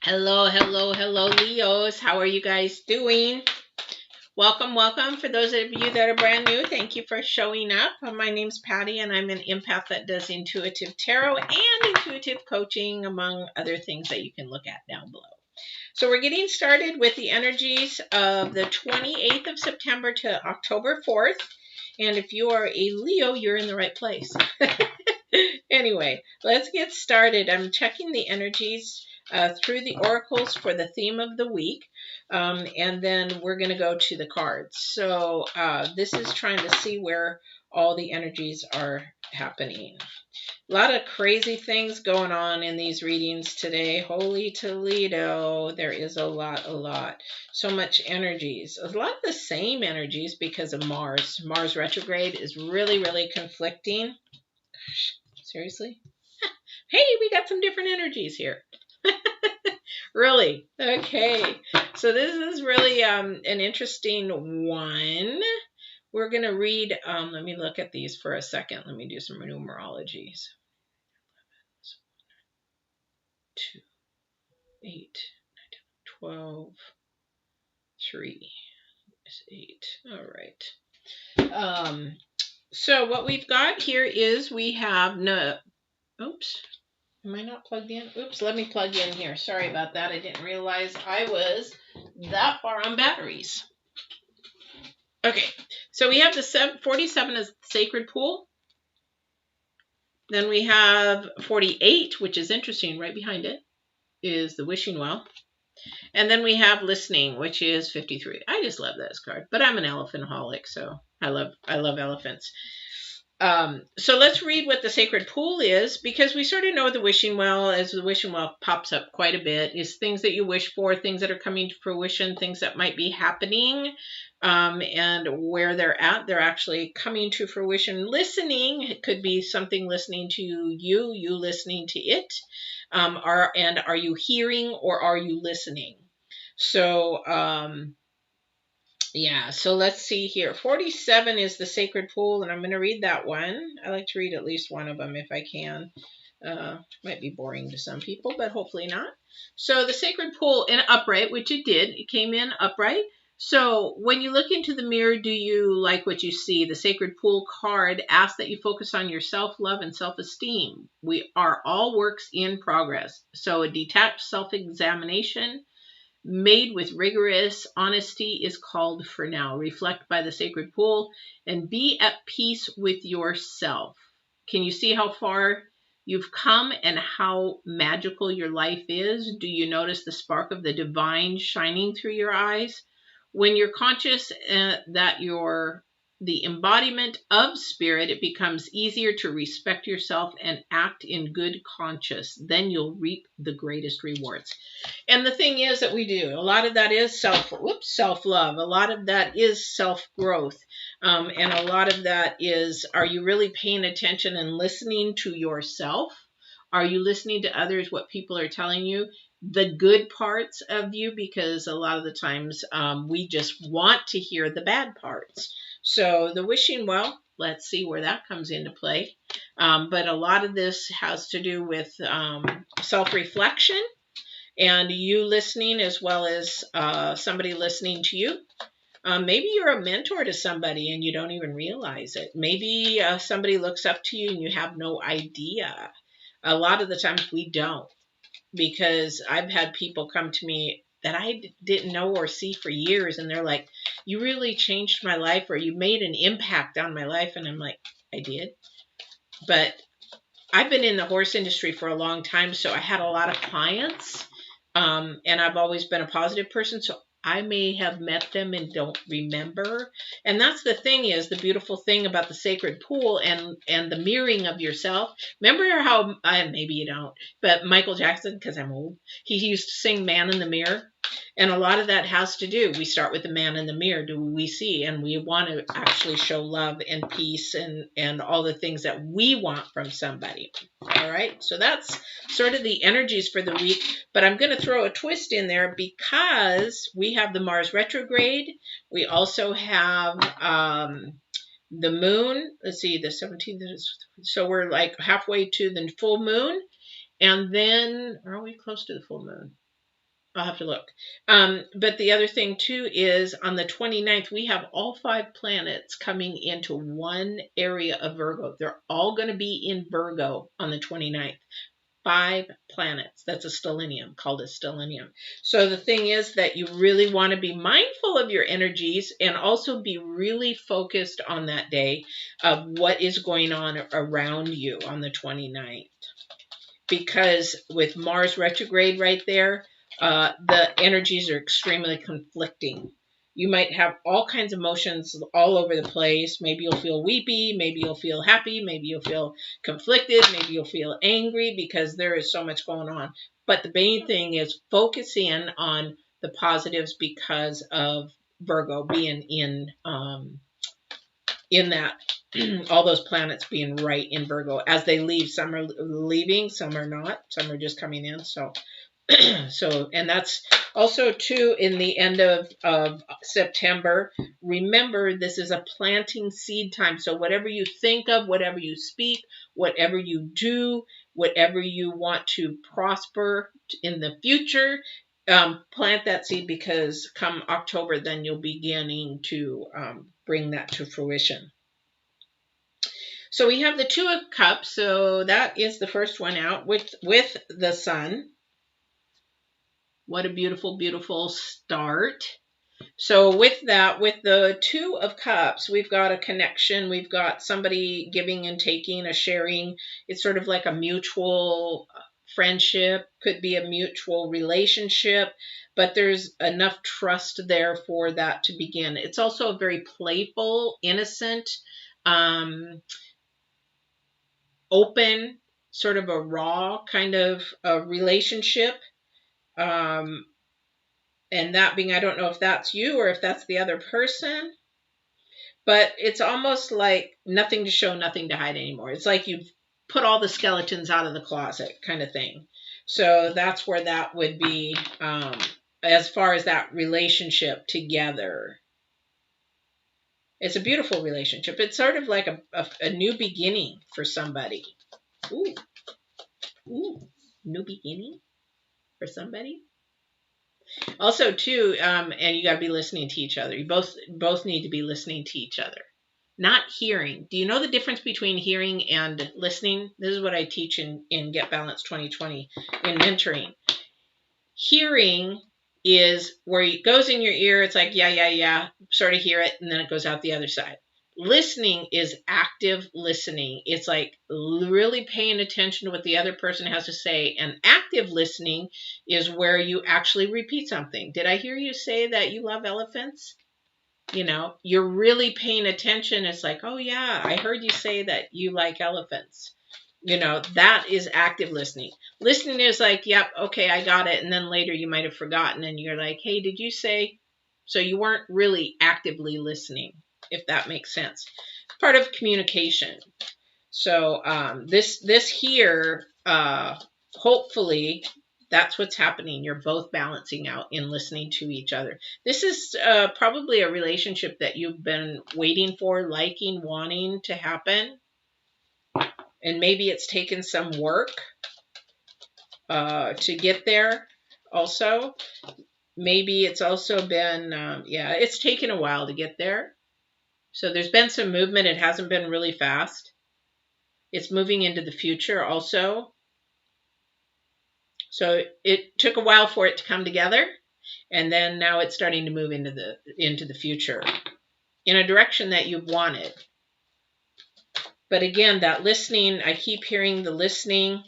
Hello, hello, hello, Leos. How are you guys doing? Welcome, welcome. For those of you that are brand new, thank you for showing up. My name's Patty, and I'm an empath that does intuitive tarot and intuitive coaching, among other things that you can look at down below. So we're getting started with the energies of the 28th of September to October 4th. And if you are a Leo, you're in the right place. Anyway, let's get started. I'm checking the energies through the oracles for the theme of the week. And then we're going to go to the cards. So this is trying to see where all the energies are happening. A lot of crazy things going on in these readings today. Holy Toledo. There is a lot. So much energies. A lot of the same energies because of Mars. Mars retrograde is really, really conflicting. Gosh, seriously? Hey, we got some different energies here. Really? Okay. So this is really an interesting one. We're going to read, let me look at these for a second. Let me do some numerologies. 2, 8, 12, 3, 8. All right. So what we've got here is we have oops. Am I not plugged in? Oops, let me plug in here. Sorry about that. I didn't realize I was that far on batteries. Okay, so we have the 47 as sacred pool. Then we have 48, which is interesting. Right behind it is the wishing well. And then we have listening, which is 53. I just love this card, but I'm an elephantaholic, so I love elephants. So let's read what the sacred pool is, because we sort of know the wishing well, as the wishing well pops up quite a bit, is things that you wish for, things that are coming to fruition, things that might be happening, and where they're at, they're actually coming to fruition. Listening, it could be something listening to you listening to it. Are you hearing or are you listening? So, yeah, so let's see here. 47 is the sacred pool, and I'm going to read that one. I like to read at least one of them if I can. Might be boring to some people, but hopefully not. So the sacred pool in upright, which it did, it came in upright. So when you look into the mirror, do you like what you see? The sacred pool card asks that you focus on your self-love and self-esteem. We are all works in progress. So a detached self-examination made with rigorous honesty is called for now. Reflect by the sacred pool and be at peace with yourself. Can you see how far you've come and how magical your life is? Do you notice the spark of the divine shining through your eyes? When you're conscious that you're the embodiment of spirit, it becomes easier to respect yourself and act in good conscience. Then you'll reap the greatest rewards. And the thing is that we do, a lot of that is self-love. A lot of that is self-growth. And a lot of that is, are you really paying attention and listening to yourself? Are you listening to others, what people are telling you? The good parts of you, because a lot of the times we just want to hear the bad parts. So the wishing well, let's see where that comes into play. But a lot of this has to do with self-reflection and you listening, as well as somebody listening to you. Maybe you're a mentor to somebody and you don't even realize it. Maybe somebody looks up to you and you have no idea. A lot of the times we don't, because I've had people come to me that I didn't know or see for years, and they're like, you really changed my life, or you made an impact on my life. And I'm like, I did. But I've been in the horse industry for a long time, so I had a lot of clients, and I've always been a positive person, so I may have met them and don't remember. And that's the thing, is the beautiful thing about the sacred pool and the mirroring of yourself. Remember how, maybe you don't, but Michael Jackson, because I'm old, he used to sing Man in the Mirror. And a lot of that has to do, we start with the man in the mirror. Do we see? And we want to actually show love and peace and all the things that we want from somebody. All right. So that's sort of the energies for the week. But I'm going to throw a twist in there, because we have the Mars retrograde. We also have the moon. Let's see, the 17th. So we're like halfway to the full moon. And then, are we close to the full moon? I'll have to look. But the other thing too is on the 29th, we have all 5 planets coming into one area of Virgo. They're all going to be in Virgo on the 29th. 5 planets. That's a stellium, called a stellium. So the thing is that you really want to be mindful of your energies and also be really focused on that day of what is going on around you on the 29th. Because with Mars retrograde right there, the energies are extremely conflicting. You might have all kinds of emotions all over the place. Maybe you'll feel weepy, maybe you'll feel happy, maybe you'll feel conflicted, maybe you'll feel angry because there is so much going on. But the main thing is focus in on the positives because of Virgo being in that all those planets being right in Virgo as they leave. Some are leaving, some are not, some are just coming in. So and that's also too in the end of September. Remember, this is a planting seed time. So whatever you think of, whatever you speak, whatever you do, whatever you want to prosper in the future, plant that seed, because come October, then you'll be beginning to bring that to fruition. So we have the 2 of Cups. So that is the first one out with the Sun. What a beautiful, beautiful start. So with that, with the 2 of Cups, we've got a connection. We've got somebody giving and taking, a sharing. It's sort of like a mutual friendship, could be a mutual relationship, but there's enough trust there for that to begin. It's also a very playful, innocent, open, sort of a raw kind of a relationship. And that being, I don't know if that's you or if that's the other person, but it's almost like nothing to show, nothing to hide anymore. It's like you've put all the skeletons out of the closet kind of thing. So that's where that would be as far as that relationship together. It's a beautiful relationship. It's sort of like a new beginning for somebody. Ooh, new beginning for somebody. Also, too, and you got to be listening to each other. You both need to be listening to each other, not hearing. Do you know the difference between hearing and listening? This is what I teach in Get Balanced 2020 in mentoring. Hearing is where it goes in your ear. It's like, yeah, sort of hear it, and then it goes out the other side. Listening is active listening. It's like really paying attention to what the other person has to say. And active listening is where you actually repeat something. Did I hear you say that you love elephants? You know, you're really paying attention. It's like, oh yeah, I heard you say that you like elephants. You know, that is active listening. Listening is like, yep, okay, I got it. And then later you might have forgotten and you're like, hey, did you say? So you weren't really actively listening, if that makes sense. Part of communication. So this here, hopefully, that's what's happening. You're both balancing out in listening to each other. This is probably a relationship that you've been waiting for, liking, wanting to happen. And maybe it's taken some work to get there also. Maybe it's also been, it's taken a while to get there. So there's been some movement. It hasn't been really fast. It's moving into the future also. So it took a while for it to come together. And then now it's starting to move into the future in a direction that you've wanted. But again, that listening, I keep hearing the listening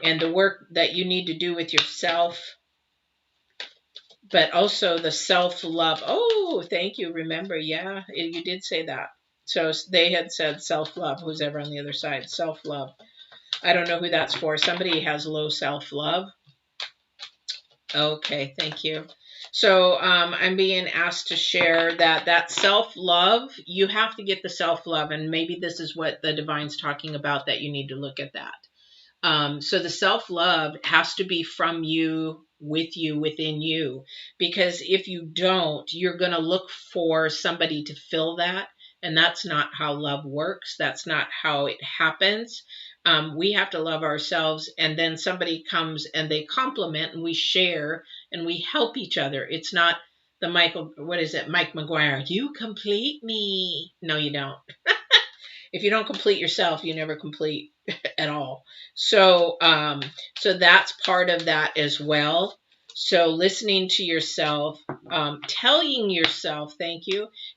and the work that you need to do with yourself, but also the self-love. Oh, thank you. Remember, yeah, you did say that. So they had said self-love, who's ever on the other side, self-love. I don't know who that's for. Somebody has low self-love. Okay, thank you. So I'm being asked to share that self-love, you have to get the self-love, and maybe this is what the divine's talking about, that you need to look at that. So the self-love has to be from you, with you, within you, because if you don't, you're going to look for somebody to fill that, And that's not how love works. That's not how it happens. We have to love ourselves, and then somebody comes and they compliment, and we share and we help each other. It's not the Mike McGuire, you complete me. No, you don't. If you don't complete yourself, you never complete at all. So, so that's part of that as well. So listening to yourself, telling yourself,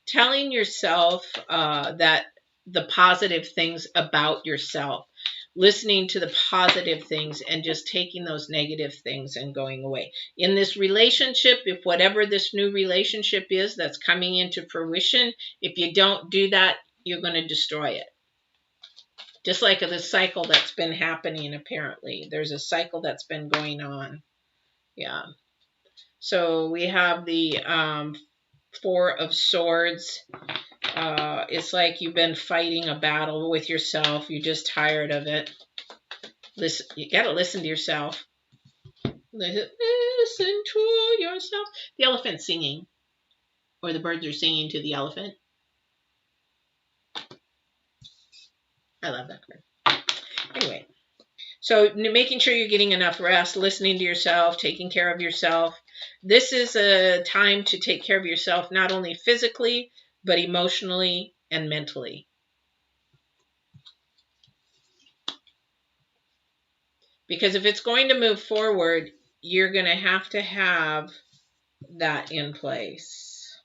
telling yourself that the positive things about yourself, listening to the positive things and just taking those negative things and going away. In this relationship, if whatever this new relationship is that's coming into fruition, if you don't do that, you're going to destroy it. Just like the cycle that's been happening, apparently. There's a cycle that's been going on. Yeah. So we have the Four of Swords. It's like you've been fighting a battle with yourself. You're just tired of it. Listen, you got to listen to yourself. Listen to yourself. The elephant's singing. Or the birds are singing to the elephant. I love that card. Anyway, so making sure you're getting enough rest, listening to yourself, taking care of yourself. This is a time to take care of yourself, not only physically, but emotionally and mentally. Because if it's going to move forward, you're going to have that in place.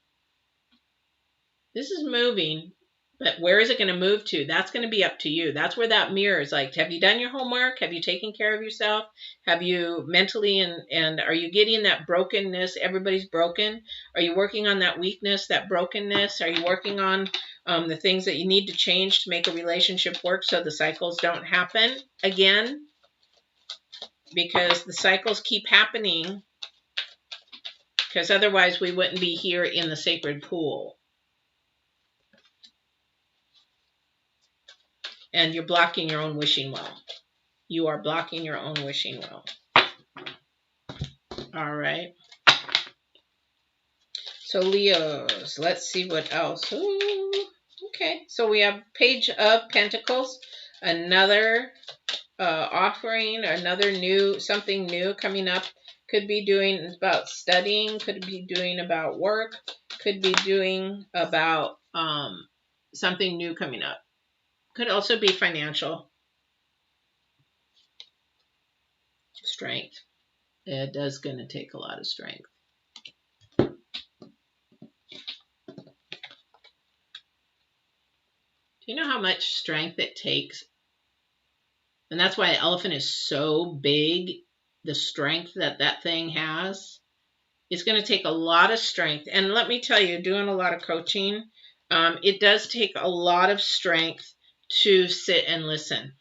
This is moving. But where is it going to move to? That's going to be up to you. That's where that mirror is like, have you done your homework? Have you taken care of yourself? Have you mentally and are you getting that brokenness? Everybody's broken. Are you working on that weakness, that brokenness? Are you working on the things that you need to change to make a relationship work so the cycles don't happen again? Because the cycles keep happening. Because otherwise we wouldn't be here in the sacred pool. And you're blocking your own wishing well. You are blocking your own wishing well. All right. So Leos, let's see what else. Ooh, okay. So we have Page of Pentacles, another offering, another something new coming up. Could be doing about studying, could be doing about work, could be doing about something new coming up. Could also be financial. Strength. It does going to take a lot of strength. Do you know how much strength it takes? And that's why an elephant is so big. The strength that thing has. It's going to take a lot of strength. And let me tell you, doing a lot of coaching, it does take a lot of strength to sit and listen.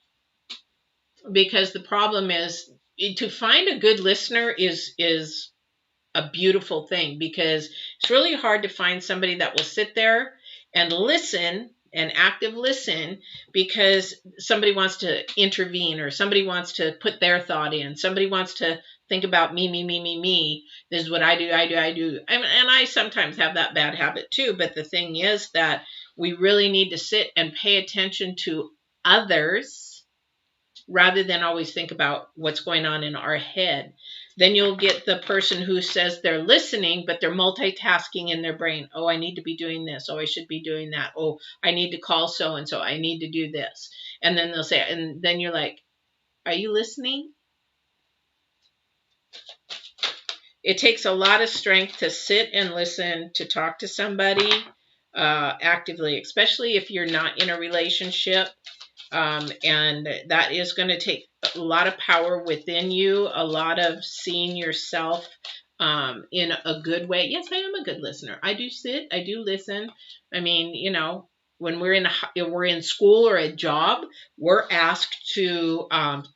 Because the problem is, to find a good listener is a beautiful thing, because it's really hard to find somebody that will sit there and listen, and active listen, because somebody wants to intervene, or somebody wants to put their thought in, somebody wants to think about me. This is what I do. And I sometimes have that bad habit too. But the thing is that we really need to sit and pay attention to others rather than always think about what's going on in our head. Then you'll get the person who says they're listening, but they're multitasking in their brain. Oh, I need to be doing this. Oh, I should be doing that. Oh, I need to call so-and-so. I need to do this. And then they'll say, and then you're like, are you listening? It takes a lot of strength to sit and listen, to talk to somebody actively, especially if you're not in a relationship. And that is going to take a lot of power within you, a lot of seeing yourself in a good way. Yes, I am a good listener. I do sit, I do listen. I mean, you know, when we're in school or a job, we're asked to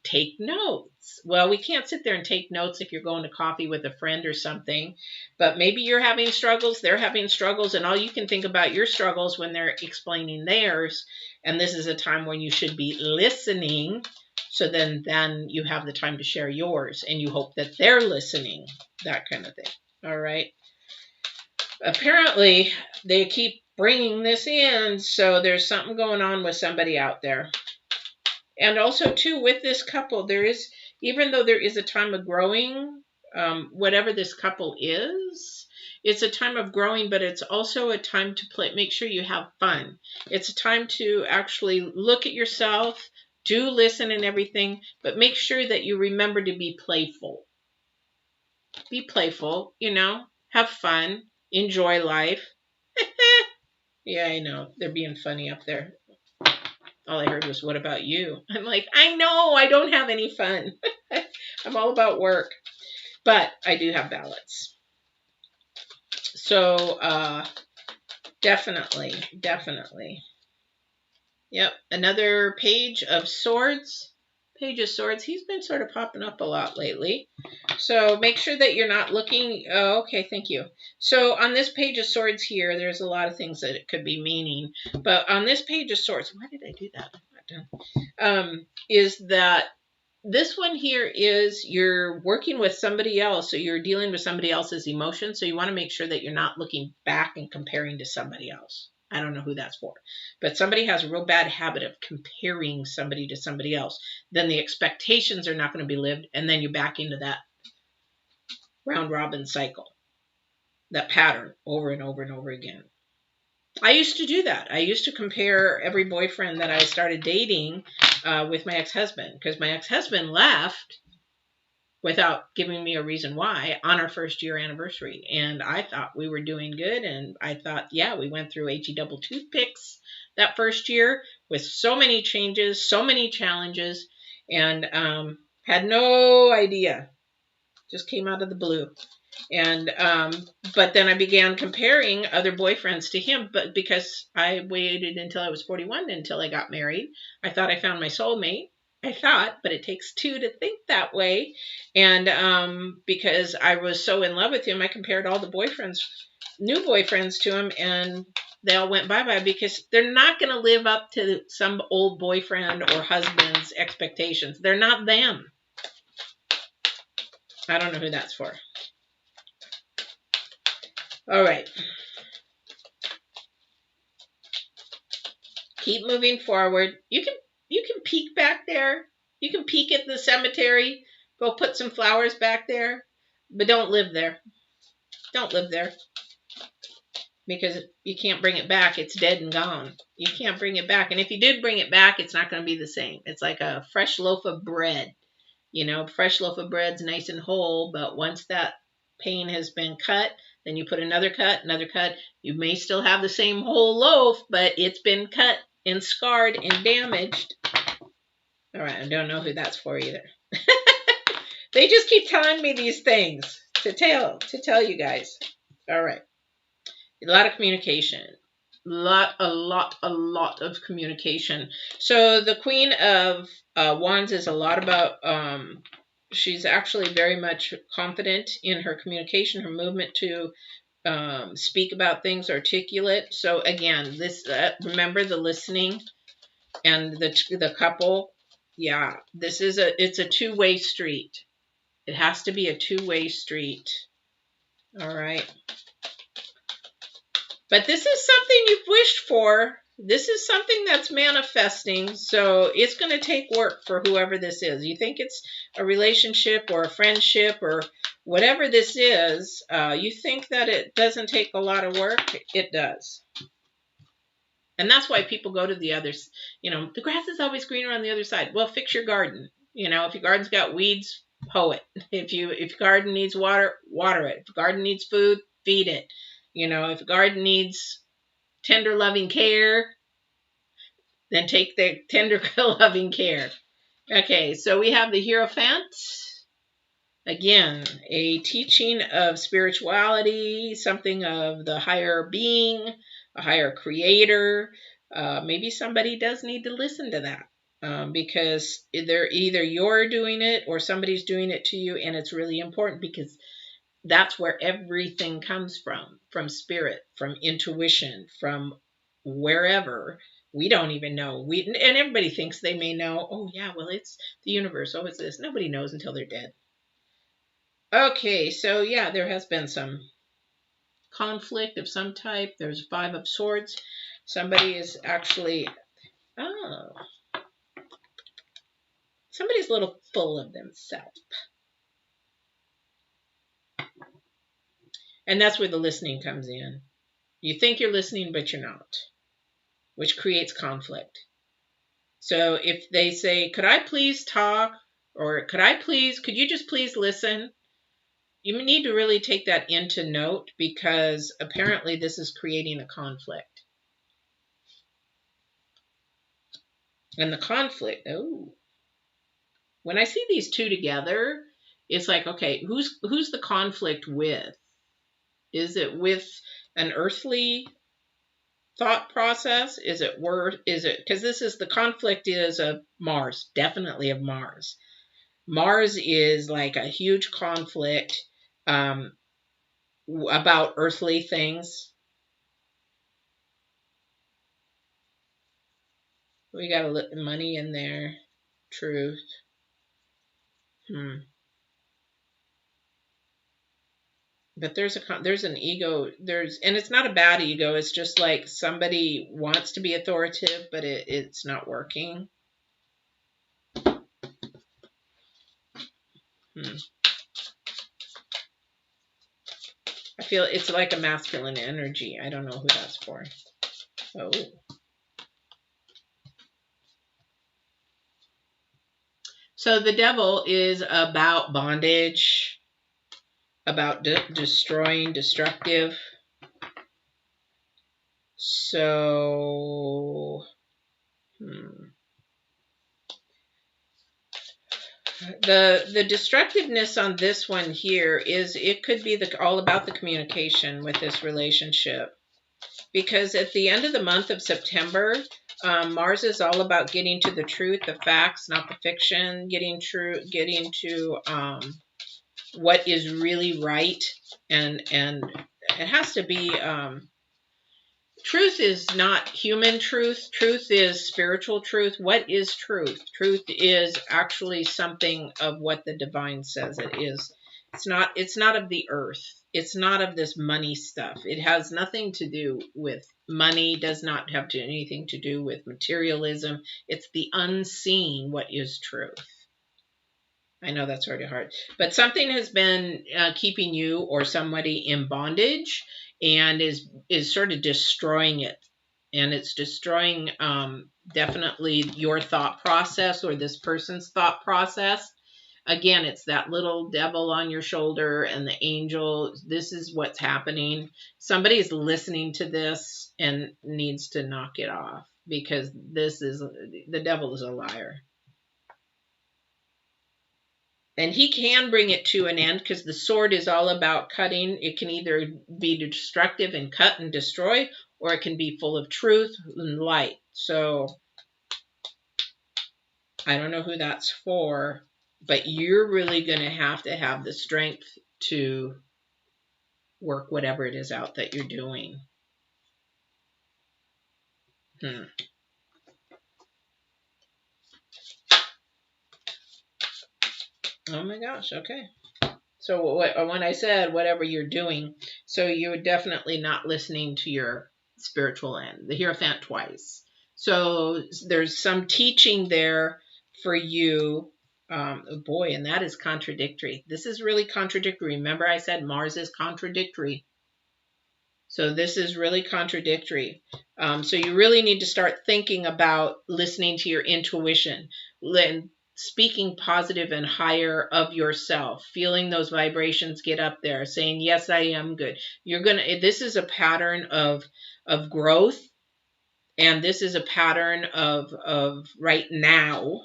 take notes. Well, we can't sit there and take notes if you're going to coffee with a friend or something, but maybe you're having struggles, they're having struggles, and all you can think about your struggles when they're explaining theirs. And this is a time when you should be listening. So then you have the time to share yours, and you hope that they're listening, that kind of thing. All right. apparently they keep bringing this in, so there's something going on with somebody out there. And also, too, with this couple, there is, even though there is a time of growing, whatever this couple is, it's a time of growing, but it's also a time to play. Make sure you have fun. It's a time to actually look at yourself, do listen and everything, but make sure that you remember to be playful. Be playful, have fun, enjoy life. Yeah, I know. They're being funny up there. All I heard was, what about you? I'm like, I know, I don't have any fun. I'm all about work. But I do have balance. So, definitely. Yep, another page of swords. Page of swords. He's been sort of popping up a lot lately. So make sure that you're not looking. Oh, okay, thank you. So on this page of swords here, there's a lot of things that it could be meaning. But on this page of swords, why did I do that? I'm not done. Is that this one here is you're working with somebody else, so you're dealing with somebody else's emotions. So you want to make sure that you're not looking back and comparing to somebody else. I don't know who that's for, but somebody has a real bad habit of comparing somebody to somebody else. Then the expectations are not going to be lived, and then you're back into that round robin cycle, that pattern over and over and over again. I used to do that. I used to compare every boyfriend that I started dating with my ex-husband, because my ex-husband left without giving me a reason why on our first year anniversary. And I thought we were doing good. And I thought, yeah, we went through HE double toothpicks that first year with so many changes, so many challenges, and had no idea. Just came out of the blue. And but then I began comparing other boyfriends to him, but because I waited until I was 41 until I got married. I thought I found my soulmate. I thought, but it takes two to think that way. And because I was so in love with him, I compared all the boyfriends, new boyfriends to him, and they all went bye-bye because they're not going to live up to some old boyfriend or husband's expectations. They're not them. I don't know who that's for. All right. Keep moving forward. You can peek back there. You can peek at the cemetery. Go put some flowers back there. But don't live there. Don't live there. Because you can't bring it back. It's dead and gone. You can't bring it back. And if you did bring it back, it's not going to be the same. It's like a fresh loaf of bread. Fresh loaf of bread's nice and whole, but once that pane has been cut, then you put another cut. You may still have the same whole loaf, but it's been cut and scarred and damaged. All right, I don't know who that's for either. They just keep telling me these things to tell you guys. All right. A lot of communication. A lot of communication. So the Queen of Wands is a lot about, she's actually very much confident in her communication, her movement to speak about things, articulate. So again, this remember the listening and the couple. Yeah, it's a two-way street. It has to be a two-way street. All right. But this is something you've wished for. This is something that's manifesting. So it's going to take work for whoever this is. You think it's a relationship or a friendship or whatever this is. You think that it doesn't take a lot of work. It does. And that's why people go to the others. The grass is always greener on the other side. Well, fix your garden. If your garden's got weeds, hoe it. If your garden needs water, water it. If your garden needs food, feed it. If a garden needs tender loving care, then take the tender loving care. Okay, so we have the Hierophant. Again, a teaching of spirituality, something of the higher being, a higher creator. Maybe somebody does need to listen to that because either you're doing it or somebody's doing it to you, and it's really important because that's where everything comes from spirit, from intuition, from wherever. We don't even know. And everybody thinks they may know. Oh, yeah, well, it's the universe. Oh, it's this. Nobody knows until they're dead. Okay, so yeah, there has been some conflict of some type. There's 5 of Swords. Somebody is actually, oh, somebody's a little full of themselves. And that's where the listening comes in. You think you're listening, but you're not, which creates conflict. So if they say, could I please talk? Or could you just please listen? You need to really take that into note, because apparently this is creating a conflict. And the conflict, oh, when I see these two together, it's like, okay, who's the conflict with? Is it with an earthly thought process? Is it because this is the conflict is of Mars, definitely of Mars. Mars is like a huge conflict about earthly things. We got to look money in there. Truth. But there's an ego. And it's not a bad ego. It's just like somebody wants to be authoritative, but it's not working. I feel it's like a masculine energy. I don't know who that's for. Oh. So the devil is about bondage, about destroying, destructive. So, the destructiveness on this one here is it could be all about the communication with this relationship. Because at the end of the month of September, Mars is all about getting to the truth, the facts, not the fiction, getting to what is really right, and it has to be. Truth is not human truth. Truth is spiritual truth. What is truth? Truth is actually something of what the divine says it is. It's not of the earth. It's not of this money stuff. It has nothing to do with money, does not have anything to do with materialism. It's the unseen what is truth. I know that's already hard. But something has been keeping you or somebody in bondage and is sort of destroying it. And it's destroying definitely your thought process or this person's thought process. Again, it's that little devil on your shoulder and the angel. This is what's happening. Somebody is listening to this and needs to knock it off, because the devil is a liar. And he can bring it to an end, because the sword is all about cutting. It can either be destructive and cut and destroy, or it can be full of truth and light. So I don't know who that's for, but you're really going to have the strength to work whatever it is out that you're doing. Oh my gosh, okay. So when I said whatever you're doing, so you're definitely not listening to your spiritual end, the Hierophant twice. So there's some teaching there for you. Boy, and that is contradictory. This is really contradictory. Remember I said Mars is contradictory. So this is really contradictory. So you really need to start thinking about listening to your intuition, speaking positive and higher of yourself, feeling those vibrations get up there, saying, yes, I am good. This is a pattern of growth. And this is a pattern of right now,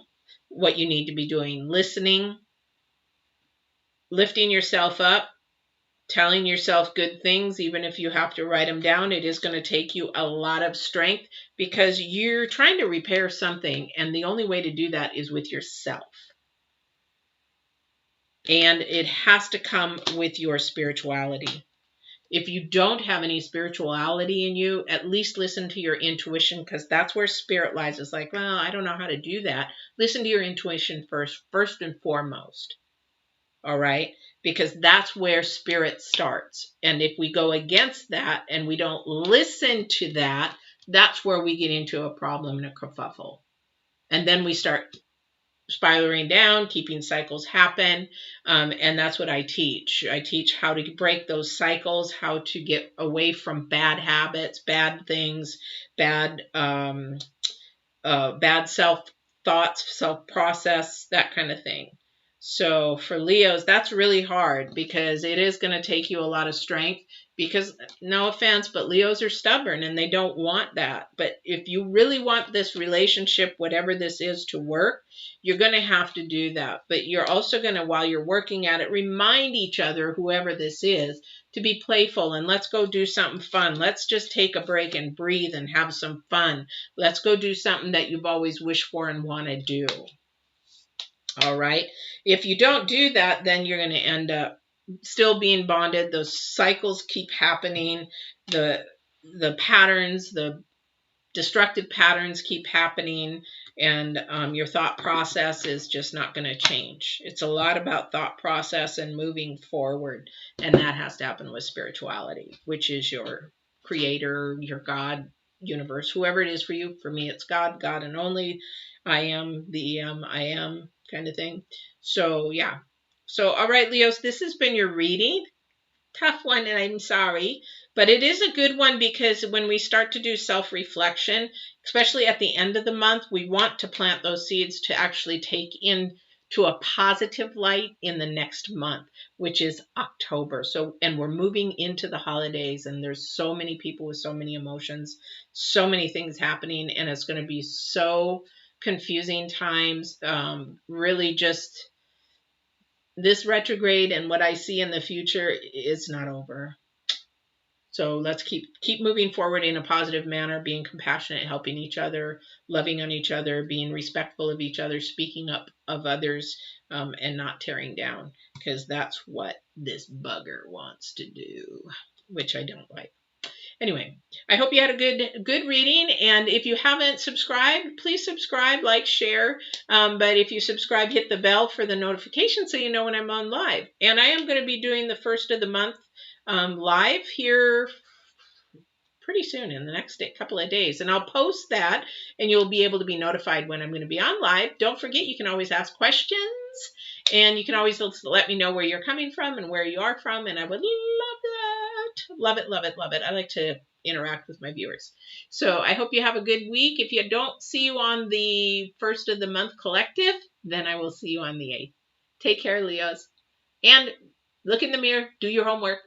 what you need to be doing, listening, lifting yourself up, telling yourself good things, even if you have to write them down. It is going to take you a lot of strength, because you're trying to repair something, and the only way to do that is with yourself. And it has to come with your spirituality. If you don't have any spirituality in you, at least listen to your intuition, because that's where spirit lies. It's like, well, I don't know how to do that. Listen to your intuition first and foremost. All right. Because that's where spirit starts. And if we go against that and we don't listen to that, that's where we get into a problem and a kerfuffle. And then we start spiraling down, keeping cycles happen. And that's what I teach. I teach how to break those cycles, how to get away from bad habits, bad things, bad bad self thoughts, self process, that kind of thing. So for Leos, that's really hard because it is going to take you a lot of strength because, no offense, but Leos are stubborn and they don't want that. But if you really want this relationship, whatever this is, to work, you're going to have to do that. But you're also going to, while you're working at it, remind each other, whoever this is, to be playful and let's go do something fun. Let's just take a break and breathe and have some fun. Let's go do something that you've always wished for and want to do. All right. If you don't do that, then you're going to end up still being bonded. Those cycles keep happening. The patterns, the destructive patterns keep happening, and your thought process is just not going to change. It's a lot about thought process and moving forward, and that has to happen with spirituality, which is your creator, your God, universe, whoever it is for you. For me, it's God, God and only. I am the I am kind of thing. So yeah. So all right, Leos, this has been your reading. Tough one, and I'm sorry, but it is a good one because when we start to do self-reflection, especially at the end of the month, we want to plant those seeds to actually take into a positive light in the next month, which is October. So, and we're moving into the holidays, and there's so many people with so many emotions, so many things happening, and it's going to be so confusing times. Really just this retrograde and what I see in the future is not over. So let's keep moving forward in a positive manner, being compassionate, helping each other, loving on each other, being respectful of each other, speaking up of others, and not tearing down, because that's what this bugger wants to do, which I don't like. Anyway, I hope you had a good reading, and if you haven't subscribed, please subscribe, like, share. But if you subscribe, hit the bell for the notification so you know when I'm on live. And I am going to be doing the first of the month live here pretty soon, in the next couple of days, and I'll post that, and you'll be able to be notified when I'm going to be on live. Don't forget, you can always ask questions, and you can always let me know where you're coming from and where you are from, and I would love that. Love it, love it, love it. I like to interact with my viewers. So I hope you have a good week. If you don't see you on the first of the month collective, then I will see you on the 8th. Take care, Leos, and look in the mirror, do your homework.